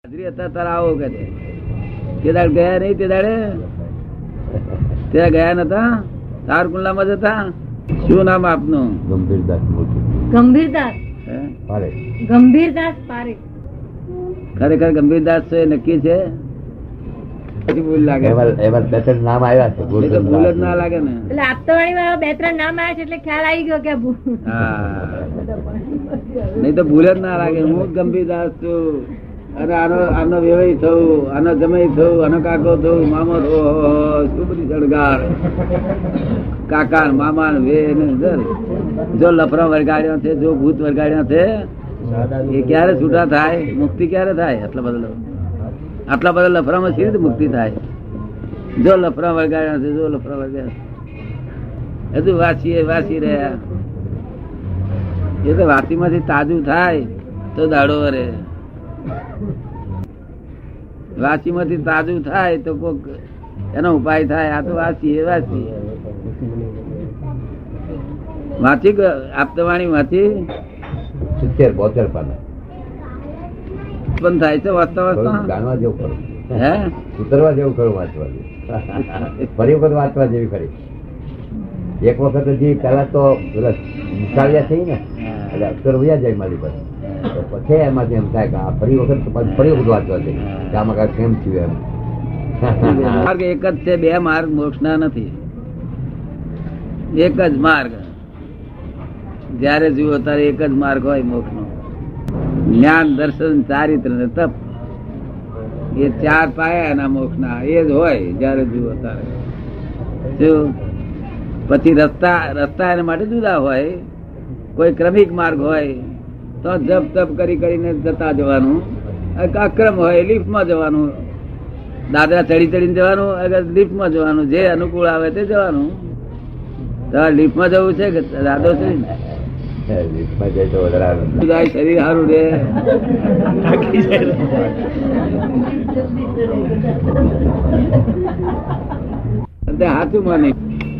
હાજરી હતા તારા આવો કે તે દાડ ગયા નહીં, તે દાડે ત્યાં ગયા નતા, સારકુંડલામાં જ હતા. શું નામ આપનું? ગંભીરદાસ મોટી. ગંભીરદાસ હે? પારે. ગંભીરદાસ પારેખ. ખરેખર ગંભીરદાસ છે? નક્કી છે? પછી ભૂલ લાગે, એવા બે ત્રણ નામ આવ્યા છે. નહીં તો ભૂલ જ ના લાગે ને. એટલે આપતાવાળી વાળા બે ત્રણ નામ આવ્યા છે એટલે ખ્યાલ આવી ગયો કે હા, નહીં તો ભૂલ જ ના લાગે. હું જ ગંભીરદાસ છું અને આનો વેવાઈ થયું, આનો જમાઈ થયું, આનો કાકો થયું, મામો થયો, શું બધી સળગાર કાકા મામા વે જો લફરા વરગાડ્યો છે, જો ભૂત વરગાડ્યો છે, એ ક્યારે છૂટા થાય? મુક્તિ ક્યારે થાય? આટલા બધા લફરામાં સી રીતે મુક્તિ થાય? જો લફરા વરગાડ્યા છે, જો લફરા વરગાડ્યા હજુ વાસી રહ્યા. એ તો વાસીમાંથી તાજું થાય તો દાડો વરે, વાસીમાંથી તાજું થાય તો કોક એનો ઉપાય થાય. આ તો વાસી આપતવાણી વાંચી 70-72 પાના બંધ થાય છે વાંચતા વાંચતા. જાણવા જેવું ખરું, હે ઉતરવા જેવું ખરું, વાંચવા જેવું. ફરી વખત વાંચવા જેવી ખરી. એક વખત હજી પેલા તો નિકાળ્યા થઈ ને એટલે અક્ષર વયા જાય મારી પાસે, તો પછી એમાંથી એમ થાય કે આ ફરી વખત વાંચવા જઈએ કે આમાં કાંઈ કેમ થયું એમ. માર્ગ એક જ છે, બે માર્ગ મોક્ષના નથી. એક જ માર્ગ, જયારે જુઓ ત્યારે એક જ માર્ગ હોય મોક્ષ નો. જ્ઞાન, દર્શન, ચારિત્ર ને તપ, એ ચાર પાયા એના મોક્ષ ના એ જ હોય જયારે જુઓ ત્યારે. પછી રસ્તા એના માટે જુદા હોય. કોઈ ક્રમિક માર્ગ હોય તો જપ તપ કરીને જતા જવાનું, અક્રમ હોય લિફ્ટમાં જવાનું, દાદરા ચડીને જવાનું, અગર લિફ્ટમાં જવાનું, જે અનુકૂળ આવે તે જવાનું. લિફ્ટમાં જવું છે કે દાદો છે શરીર સારું રે. સાચું માની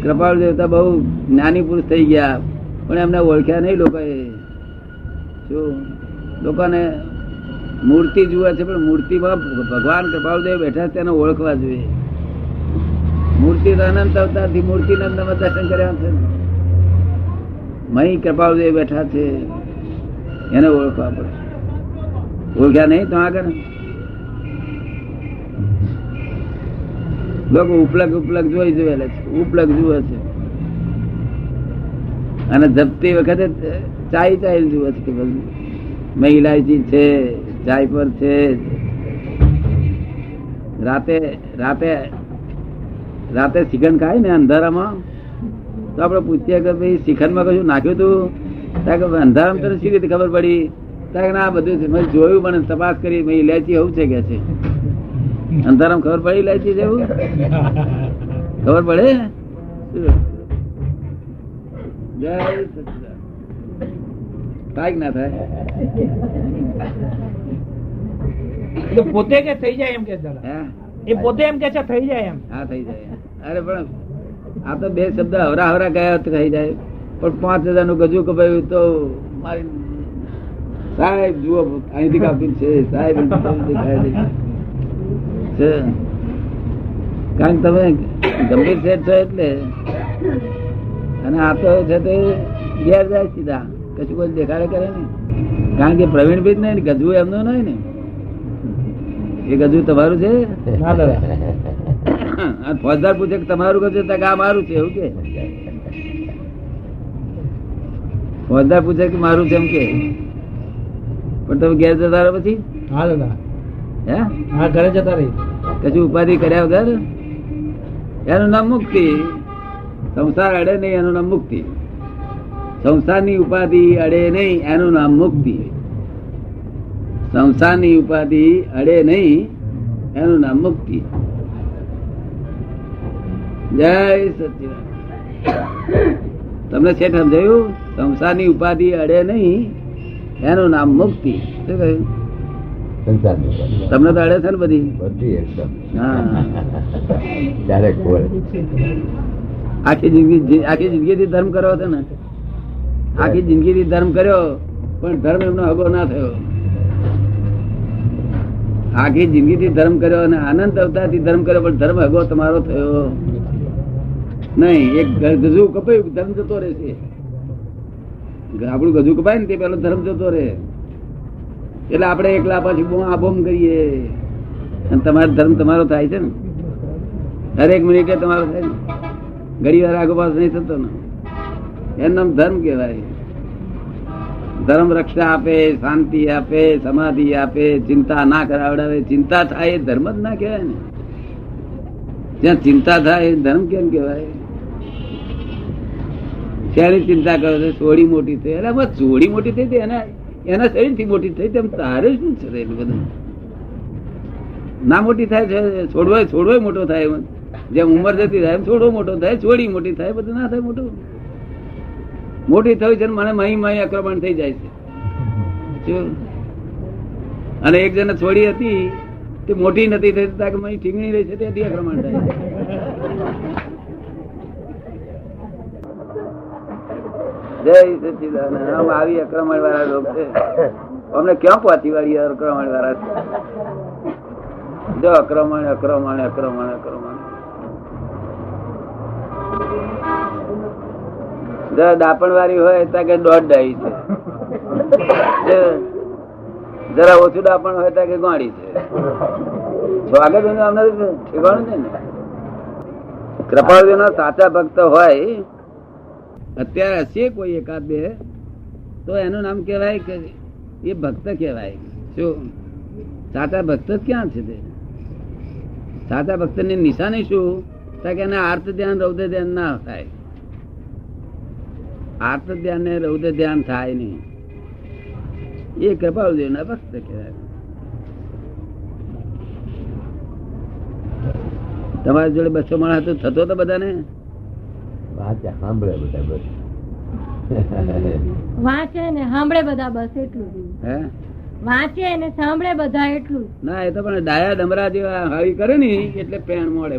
કૃપાળ દેવતા બહુ જ્ઞાની પુરુષ થઈ ગયા, પણ એમને ઓળખ્યા નહીં લોકોએ. શું લોકોને મૂર્તિ જુએ છે, પણ મૂર્તિમાં ભગવાન કૃપાળદેવ બેઠા તેને ઓળખવા જોઈએ. મૂર્તિ તો અનંત અવતારથી મૂર્તિ નંદમાં દર્શન કર્યા છે, મહી કૃપાળદેવ બેઠા છે એને ઓળખવા પડે. ઓળખ્યા નહીં તો આગળ લોકો ઉપલગ જોઈ જોયેલા છે, ઉપલગ જુએ છે. અને જપતી વખતે ચાય જુએ છે કે બધું ઇલાયચી છે, ચાય પર છે. રાતે શિખંડ ખાય ને અંધારામાં, તો આપડે પૂછીએ કે ભાઈ શિખંડ માં કશું નાખ્યું તું? અંધારામાં તને શી રીતે ખબર પડી? ના બધું મેં જોયું, પણ તપાસ કરી, મેં ઇલાયચી એવું છે કે છે. અંધારામાં ખબર પડે ઇલાયચી છે એવું? ખબર પડે? જય સચિદાનંદ. થાય ના થાય? પોતે કે થઈ જાય એમ કે એ પોતે એમ કે છે થઈ જાય એમ. હા થઈ જાય. અરે પણ આ તો બે શબ્દ હવરા ગયા તો થઈ જાય, પણ 5000 નું ગજુ કપાયું તો મારી સાહેબ જુઓ અહીંથી કાપ્યું છે સાહેબ. કારણ કે તમે ગંભીર શેઠ છો એટલે, અને આ તો છે તે ઘેર જાય સીધા, કશું કોઈ દેખાડે કરે નહીં. કારણ કે પ્રવીણભાઈ જ નહીં, ગજુ એમનું નહીં ને. એ ગજુ તમારું છે? ફોજદાર પૂછે કે તમારું ગજુ? આ મારું છે એવું કે? ફોજદાર પૂછે કે મારું છે એમ કે? પણ તમે ઘેર જતા રહો પછી? હે ઘરે જતા રહી, કશું ઉપાધિ કર્યા વગર એનું નામ મુક્તિ. સંસાર અડે નહીં એનું નામ મુક્તિ. સંસારની ઉપાધિ અડે નહીં એનું નામ મુક્તિ. સંસારની ઉપાધિ અડે નહીં એનું નામ મુક્તિ. જય સચિદાનંદ. તમને છે સમજાયું? સંસારની ઉપાધિ અડે નહીં એનું નામ મુક્તિ. શું કહ્યું? તમને તો અડે છે ને બધી? એકદમ. હા, ક્યારેક આખી જિંદગીથી ધર્મ કર્યો હતો ને, આખી જિંદગીથી ધર્મ કર્યો, પણ ધર્મ એમનો હગો ના થયો. આખી જિંદગીથી ધર્મ કર્યો અને અનંત અવતારથી ધર્મ કર્યો, પણ ધર્મ હગો તમારો થયો નહીં. એક ગજુ કપાયું, ધર્મ જતો રહેશે. આપણું ગજુ કપાય ને તે પેલો ધર્મ જતો રહે. એટલે આપણે એકલા પાછી આ બોમ કરીએ, અને તમારો ધર્મ તમારો થાય છે ને, દરેક મિનિટે તમારો થાય ને, ઘડી વાર આગો પાસ નહીં થતો ને, એનું નામ ધર્મ કહેવાય. ધર્મ રક્ષા આપે, શાંતિ આપે, સમાધિ આપે, ચિંતા ના કરાવડાવે. ચિંતા થાય એ ધર્મ જ ના કહેવાય ને. જ્યાં ચિંતા થાય એ ધર્મ કેમ કહેવાય? શેની ચિંતા કરો છો? ચોરી મોટી થઈ, એટલે બસ ચોરી મોટી થઈ એના શરીર થી મોટી થઈ, તેમ તારે શું છે? એટલું બધું ના મોટી થાય છે. છોડવો મોટો થાય, જેમ ઉંમર જતી થાય એમ છોડવો મોટો થાય, ચોરી મોટી થાય, બધું ના થાય મોટું. મોટી થયું છે મને મહી આક્રમણ થઈ જાય છે. અને એક જણ છોડી હતી તે મોટી નથી થઈ, મહી ઠીંગણી રહી છે તેથી આક્રમણ થાય. જય સચિદાનંદ. આમ આવી આક્રમણ વાળા લોક છે. અમને ક્યાં પહોંચી વાળી આક્રમણ વાળા છે? જો આક્રમણ આક્રમણ આક્રમણ આક્રમણ. દાપણ વાળી હોય ત્યાં કે દોઢ ડાઈ છે, જરા ઓછું દાપણ હોય ત્યાં કે ગોળી છે. સ્વાગત ઠેકાણું છે ને. કૃપાળુ સાચા ભક્ત હોય, અત્યારે હશે કોઈ એકાદ બે, તો એનું નામ કેવાય કે એ ભક્ત કહેવાય. શું સાચા ભક્ત ક્યાં છે? તે સાચા ભક્ત ની નિશાની શું? કે એને આર્ત ધ્યાન રૌદ્ર ધ્યાન ના થાય. આર્ત ધ્યાન ને રૌદ્ર ધ્યાન થાય નહીં, એ કૃપાળુદેવ ના ભક્ત કહેવાય. તમારી જોડે 200 માણસ થતો તો બધાને સાંભળે બધા, બસ વાંચે ને સાંભળે બધા, બસ એટલું જ. હે વાંચે ને સાંભળે બધા એટલું જ. ના, એ તો પણ ડાયા ડમરા જેવા હળી કરે ને એટલે ફેણ મળે.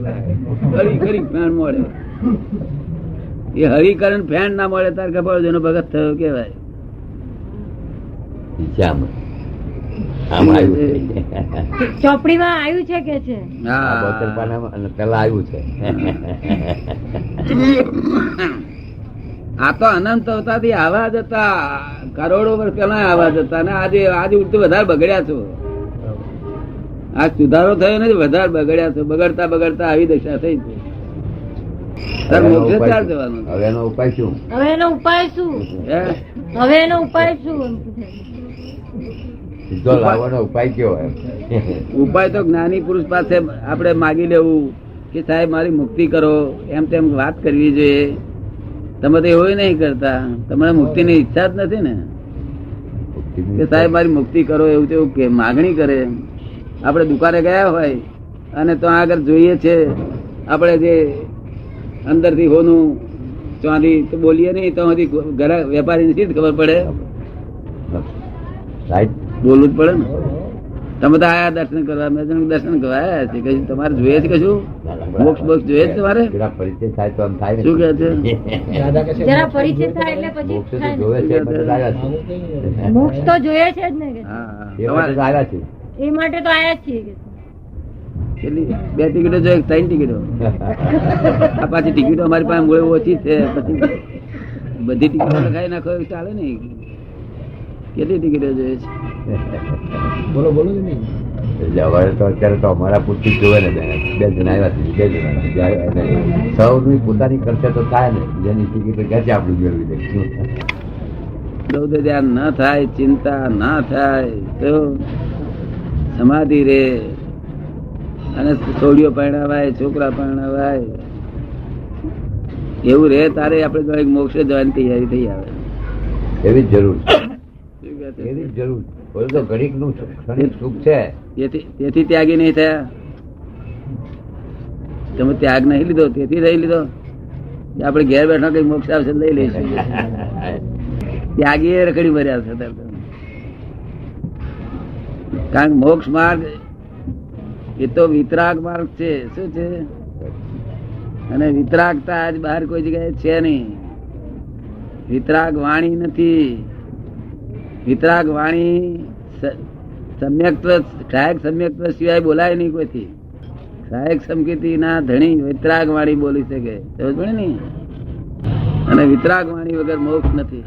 હળી કરી ફેણ મળે. એ હળી કરે ફેણ ના મળે તાર કપાળુદેવ નો ભગત થયો કેવાય. ચોપડીમાં આવ્યું છે કે છે? પેલા આવ્યું છે. આ તો અનંત અવતારથી આવા જ હતા, કરોડો વર્ષ પેલા આવા જ હતા, અને આજે ઉડતું વધારે બગડ્યા છો. આ સુધારો થયો નથી, વધારે બગડ્યા છો. બગડતા બગડતા આવી દશા થઈ છે. હવે એનો ઉપાય શું? હવે એનો ઉપાય શું? હવે એનો ઉપાય શું? સીધો લાવવાનો ઉપાય કયો? ઉપાય તો જ્ઞાની પુરુષ પાસે આપણે માગી લેવું કે સાહેબ મારી મુક્તિ કરો, એમ તેમ વાત કરવી જોઈએ. તમે તો એવું નહીં કરતા, તમને મુક્તિ ની ઈચ્છા જ નથી ને કે સાહેબ મારી મુક્તિ કરો, એવું તેવું કે માગણી કરે. આપણે દુકાને ગયા હોય અને તો આગળ જોઈએ છે આપણે જે અંદર થી હોનું ચાંદી, તો બોલીએ નહીં તો વેપારી ની ખબર પડે, બોલવું જ પડે ને. તમે તો આયા દર્શન કરવા, મેં દર્શન કરવા આવ્યા છે. કશું તમારે જોઈએ છે? કશું મોક્ષ બોક્ષ જોઈએ છે તમારે? પરિચય થાય તો આમ થાય. શું કે છે? જરા પરિચય થાય એટલે પછી મોક્ષ તો જોઈએ છે જ ને. આવ્યા છે, એ માટે તો આયા જ છીએ. કેટલી? 2 ટિકિટો જોઈએ? 3 ટિકિટો? આ પાછી ટિકિટો અમારી પાસે મૂળ ઓછી છે, પછી બધી ટિકિટો લખાઈ નાખો ચાલે ને. કેટલી ટિકિટો જોઈએ છે? બોલો બોલો. અત્યારે તો અમારા પૂરતી જોવે ને, 2 જણા આવ્યા છે, 2 જણા સૌની પોતાની ખર્ચે તો થાય ને, જેની ટિકિટ ક્યાંથી આપણું મેળવી દઈશું. રૌદ્ર ધ્યાન ના થાય, ચિંતા ના થાય, તો સમાધિ રે, અને છોડીઓ પરણાવાય, છોકરા પરણાવાય, એવું રે તારે આપણે મોક્ષ જવાની તૈયારી થઈ આવે. એવી જરૂર, એવી જરૂર. તો ઘડીક નું સુખ છે, તેથી ત્યાગી નહીં થયા. તમે ત્યાગ નહીં લીધો, તેથી લઈ લીધો. આપણે ઘેર બેઠા કઈ મોક્ષ આવશે લઈ લઈશું. ત્યાગી રખડી મર્યા છે. કારણ કે મોક્ષ માર્ગ એ તો વિતરાગ માર્ગ છે. શું છે? અને વિતરાગતા આજ બહાર કોઈ જગ્યાએ છે નહીં. વિતરાગ વાણી નથી. વિતરાગ વાણી સમ્યક્ત્વ સહાયક સમ્યક્ત્વ સિવાય બોલાય નહીં કોઈથી. સહાયક સમકીતિ ના ધણી વિતરાગ વાણી બોલી શકે, સમજ પડી ને? અને વિતરાગ વાણી વગર મોક્ષ નથી.